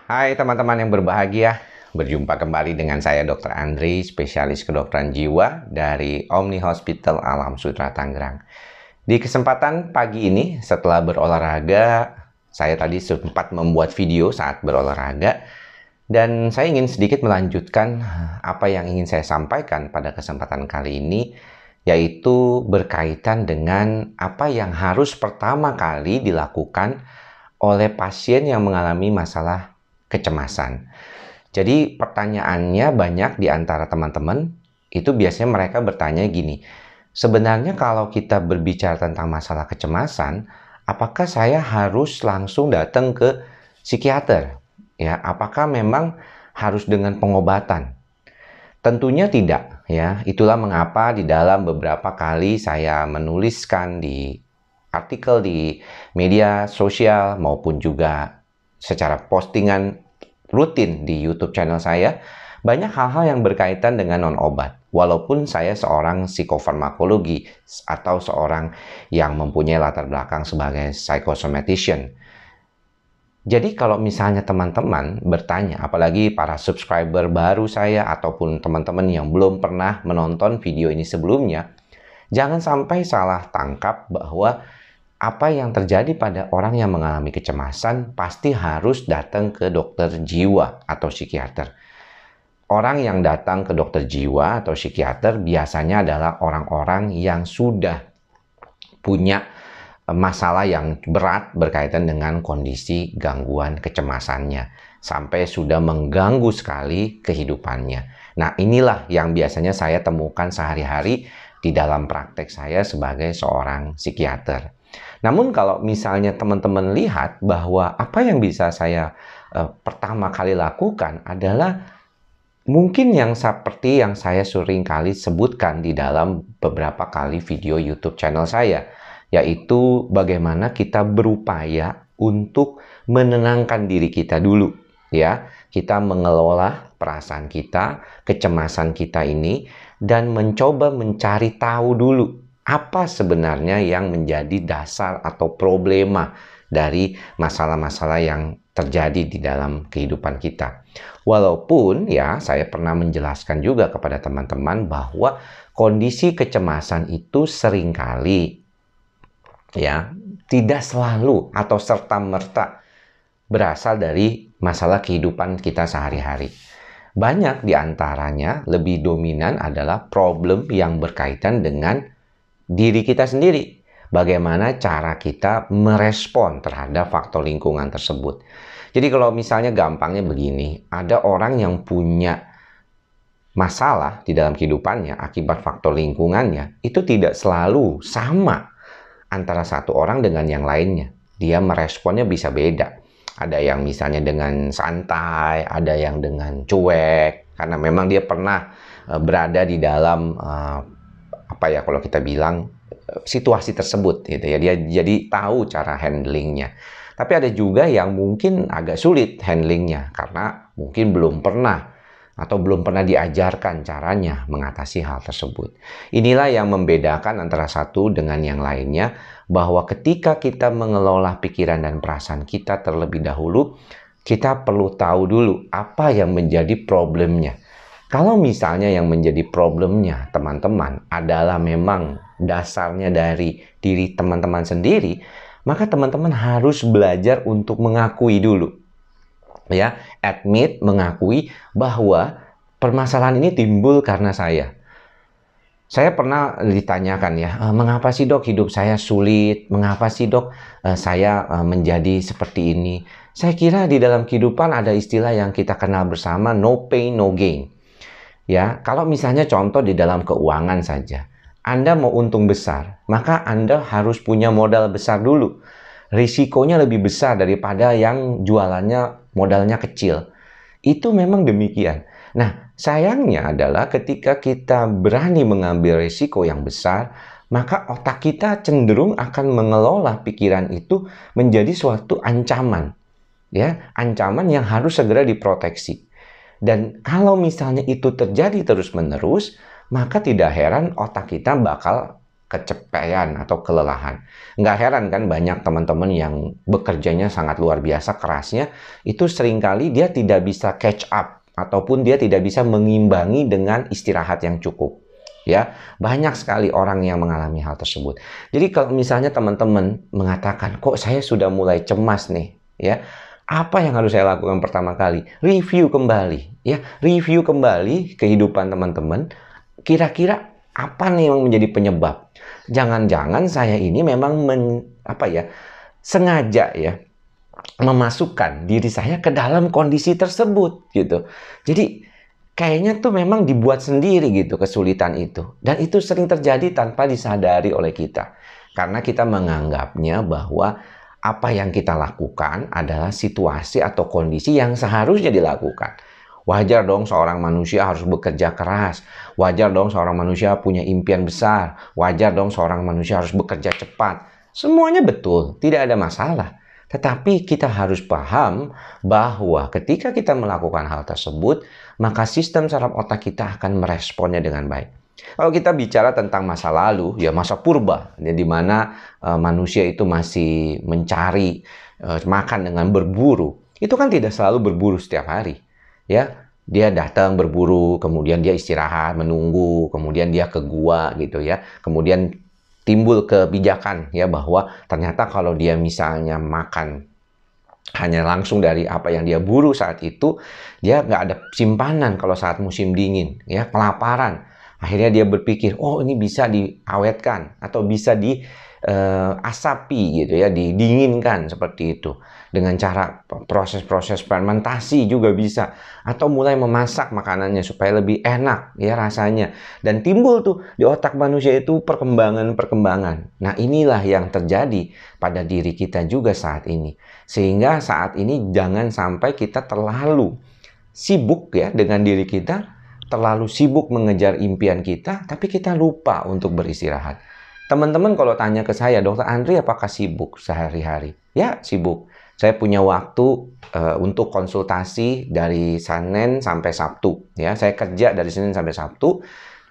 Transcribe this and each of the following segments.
Hai teman-teman yang berbahagia, berjumpa kembali dengan saya Dr. Andri, spesialis kedokteran jiwa dari Omni Hospital Alam Sutera Tangerang. Di kesempatan pagi ini, setelah berolahraga, saya tadi sempat membuat video saat berolahraga, dan saya ingin sedikit melanjutkan apa yang ingin saya sampaikan pada kesempatan kali ini, yaitu berkaitan dengan apa yang harus pertama kali dilakukan oleh pasien yang mengalami masalah kecemasan. Jadi pertanyaannya banyak di antara teman-teman, itu biasanya mereka bertanya gini, sebenarnya kalau kita berbicara tentang masalah kecemasan, apakah saya harus langsung datang ke psikiater? Ya, apakah memang harus dengan pengobatan? Tentunya tidak, ya. Itulah mengapa di dalam beberapa kali saya menuliskan di artikel di media sosial maupun juga secara postingan rutin di YouTube channel saya, banyak hal-hal yang berkaitan dengan non-obat. Walaupun saya seorang psikofarmakologi atau seorang yang mempunyai latar belakang sebagai psychosomatician. Jadi kalau misalnya teman-teman bertanya, apalagi para subscriber baru saya ataupun teman-teman yang belum pernah menonton video ini sebelumnya, jangan sampai salah tangkap bahwa apa yang terjadi pada orang yang mengalami kecemasan pasti harus datang ke dokter jiwa atau psikiater. Orang yang datang ke dokter jiwa atau psikiater biasanya adalah orang-orang yang sudah punya masalah yang berat berkaitan dengan kondisi gangguan kecemasannya sampai sudah mengganggu sekali kehidupannya. Nah, inilah yang biasanya saya temukan sehari-hari di dalam praktek saya sebagai seorang psikiater. Namun kalau misalnya teman-teman lihat bahwa apa yang bisa saya pertama kali lakukan adalah mungkin yang seperti yang saya sering kali sebutkan di dalam beberapa kali video YouTube channel saya, yaitu bagaimana kita berupaya untuk menenangkan diri kita dulu, ya. Kita mengelola perasaan kita, kecemasan kita ini, dan mencoba mencari tahu dulu apa sebenarnya yang menjadi dasar atau problema dari masalah-masalah yang terjadi di dalam kehidupan kita. Walaupun ya saya pernah menjelaskan juga kepada teman-teman bahwa kondisi kecemasan itu seringkali ya tidak selalu atau serta-merta berasal dari masalah kehidupan kita sehari-hari. Banyak di antaranya lebih dominan adalah problem yang berkaitan dengan diri kita sendiri. Bagaimana cara kita merespon terhadap faktor lingkungan tersebut. Jadi kalau misalnya gampangnya begini, ada orang yang punya masalah di dalam kehidupannya akibat faktor lingkungannya, itu tidak selalu sama antara satu orang dengan yang lainnya. Dia meresponnya bisa beda. Ada yang misalnya dengan santai, ada yang dengan cuek, karena memang dia pernah berada di dalam apa ya kalau kita bilang situasi tersebut gitu ya. Dia jadi tahu cara handlingnya. Tapi ada juga yang mungkin agak sulit handlingnya karena mungkin belum pernah atau belum pernah diajarkan caranya mengatasi hal tersebut. Inilah yang membedakan antara satu dengan yang lainnya, bahwa ketika kita mengelola pikiran dan perasaan kita terlebih dahulu, kita perlu tahu dulu apa yang menjadi problemnya. Kalau misalnya yang menjadi problemnya teman-teman adalah memang dasarnya dari diri teman-teman sendiri, maka teman-teman harus belajar untuk mengakui dulu. Ya, admit, mengakui bahwa permasalahan ini timbul karena saya. Saya pernah ditanyakan ya, mengapa sih dok hidup saya sulit? Mengapa sih dok saya menjadi seperti ini? Saya kira di dalam kehidupan ada istilah yang kita kenal bersama, no pain, no gain. Ya, kalau misalnya contoh di dalam keuangan saja, Anda mau untung besar, maka Anda harus punya modal besar dulu. Risikonya lebih besar daripada yang jualannya modalnya kecil. Itu memang demikian. Nah, sayangnya adalah ketika kita berani mengambil risiko yang besar, maka otak kita cenderung akan mengelola pikiran itu menjadi suatu ancaman. Ya, ancaman yang harus segera diproteksi. Dan kalau misalnya itu terjadi terus-menerus, maka tidak heran otak kita bakal kecapean atau kelelahan. Nggak heran kan banyak teman-teman yang bekerjanya sangat luar biasa kerasnya, itu seringkali dia tidak bisa catch up ataupun dia tidak bisa mengimbangi dengan istirahat yang cukup. Ya, banyak sekali orang yang mengalami hal tersebut. Jadi kalau misalnya teman-teman mengatakan, kok saya sudah mulai cemas nih, ya, apa yang harus saya lakukan pertama kali? Review kembali, ya, review kembali kehidupan teman-teman. Kira-kira apa nih yang menjadi penyebab? Jangan-jangan saya ini memang sengaja ya memasukkan diri saya ke dalam kondisi tersebut gitu. Jadi kayaknya tuh memang dibuat sendiri gitu kesulitan itu. Dan itu sering terjadi tanpa disadari oleh kita. Karena kita menganggapnya bahwa apa yang kita lakukan adalah situasi atau kondisi yang seharusnya dilakukan. Wajar dong seorang manusia harus bekerja keras. Wajar dong seorang manusia punya impian besar. Wajar dong seorang manusia harus bekerja cepat. Semuanya betul, tidak ada masalah. Tetapi kita harus paham bahwa ketika kita melakukan hal tersebut, maka sistem saraf otak kita akan meresponnya dengan baik. Kalau kita bicara tentang masa lalu, ya masa purba, ya, di mana manusia itu masih mencari makan dengan berburu, itu kan tidak selalu berburu setiap hari. Ya, dia datang berburu, kemudian dia istirahat, menunggu, kemudian dia ke gua gitu ya. Kemudian timbul kebijakan ya bahwa ternyata kalau dia misalnya makan hanya langsung dari apa yang dia buru saat itu, dia nggak ada simpanan kalau saat musim dingin, ya, kelaparan. Akhirnya dia berpikir, oh ini bisa diawetkan atau bisa diasapi gitu ya, didinginkan seperti itu. Dengan cara proses-proses fermentasi juga bisa. Atau mulai memasak makanannya supaya lebih enak ya rasanya. Dan timbul tuh di otak manusia itu perkembangan-perkembangan. Nah inilah yang terjadi pada diri kita juga saat ini. Sehingga saat ini jangan sampai kita terlalu sibuk ya dengan diri kita, terlalu sibuk mengejar impian kita, tapi kita lupa untuk beristirahat. Teman-teman kalau tanya ke saya, Dokter Andri apakah sibuk sehari-hari? Ya, sibuk. Saya punya waktu untuk konsultasi dari Senin sampai Sabtu. Ya, saya kerja dari Senin sampai Sabtu.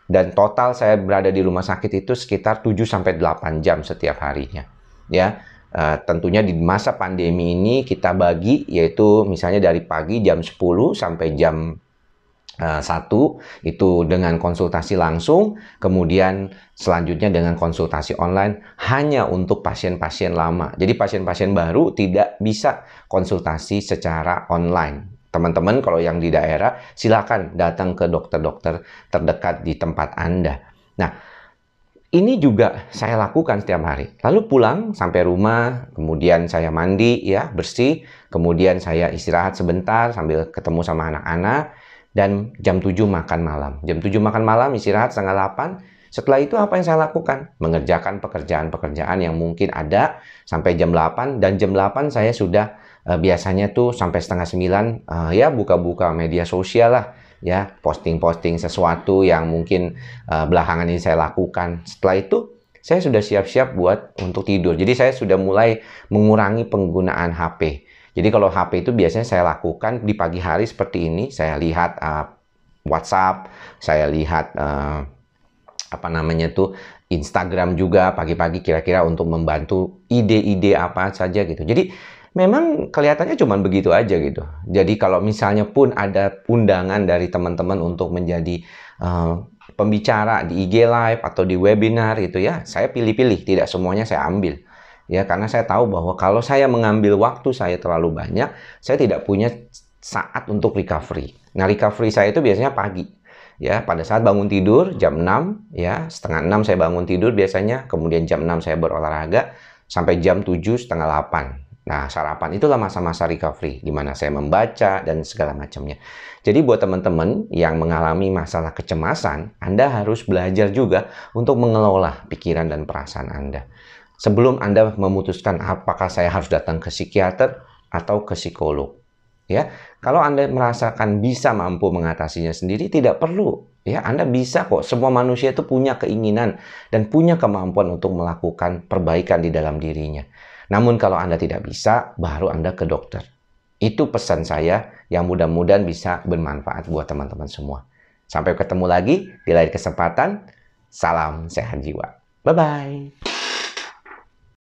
Dan total saya berada di rumah sakit itu sekitar 7-8 jam setiap harinya. Ya, tentunya di masa pandemi ini kita bagi, yaitu misalnya dari pagi jam 10 sampai jam 1 itu dengan konsultasi langsung, kemudian selanjutnya dengan konsultasi online hanya untuk pasien-pasien lama. Jadi pasien-pasien baru tidak bisa konsultasi secara online. Teman-teman kalau yang di daerah silakan datang ke dokter-dokter terdekat di tempat Anda. Nah, ini juga saya lakukan setiap hari. Lalu pulang sampai rumah, kemudian saya mandi ya, bersih, kemudian saya istirahat sebentar sambil ketemu sama anak-anak. Dan jam 7 makan malam. Jam 7 makan malam, istirahat setengah 8. Setelah itu apa yang saya lakukan? Mengerjakan pekerjaan-pekerjaan yang mungkin ada sampai jam 8. Dan jam 8 saya sudah biasanya tuh sampai setengah 9 ya buka-buka media sosial lah. Ya, posting-posting sesuatu yang mungkin belakangan ini saya lakukan. Setelah itu saya sudah siap-siap buat untuk tidur. Jadi saya sudah mulai mengurangi penggunaan HP. Jadi kalau HP itu biasanya saya lakukan di pagi hari seperti ini, saya lihat WhatsApp, saya lihat Instagram juga pagi-pagi kira-kira untuk membantu ide-ide apa saja gitu. Jadi memang kelihatannya cuma begitu aja gitu. Jadi kalau misalnya pun ada undangan dari teman-teman untuk menjadi pembicara di IG Live atau di webinar itu ya, saya pilih-pilih, tidak semuanya saya ambil. Ya, karena saya tahu bahwa kalau saya mengambil waktu saya terlalu banyak, saya tidak punya saat untuk recovery. Nah, recovery saya itu biasanya pagi. Ya, pada saat bangun tidur jam 6, ya, setengah 6 saya bangun tidur biasanya, kemudian jam 6 saya berolahraga sampai jam 7, setengah 8. Nah, sarapan itulah masa-masa recovery di mana saya membaca dan segala macamnya. Jadi buat teman-teman yang mengalami masalah kecemasan, Anda harus belajar juga untuk mengelola pikiran dan perasaan Anda. Sebelum Anda memutuskan apakah saya harus datang ke psikiater atau ke psikolog. Ya, kalau Anda merasakan bisa mampu mengatasinya sendiri, tidak perlu. Ya, Anda bisa kok. Semua manusia itu punya keinginan dan punya kemampuan untuk melakukan perbaikan di dalam dirinya. Namun kalau Anda tidak bisa, baru Anda ke dokter. Itu pesan saya yang mudah-mudahan bisa bermanfaat buat teman-teman semua. Sampai ketemu lagi di lain kesempatan. Salam sehat jiwa. Bye-bye.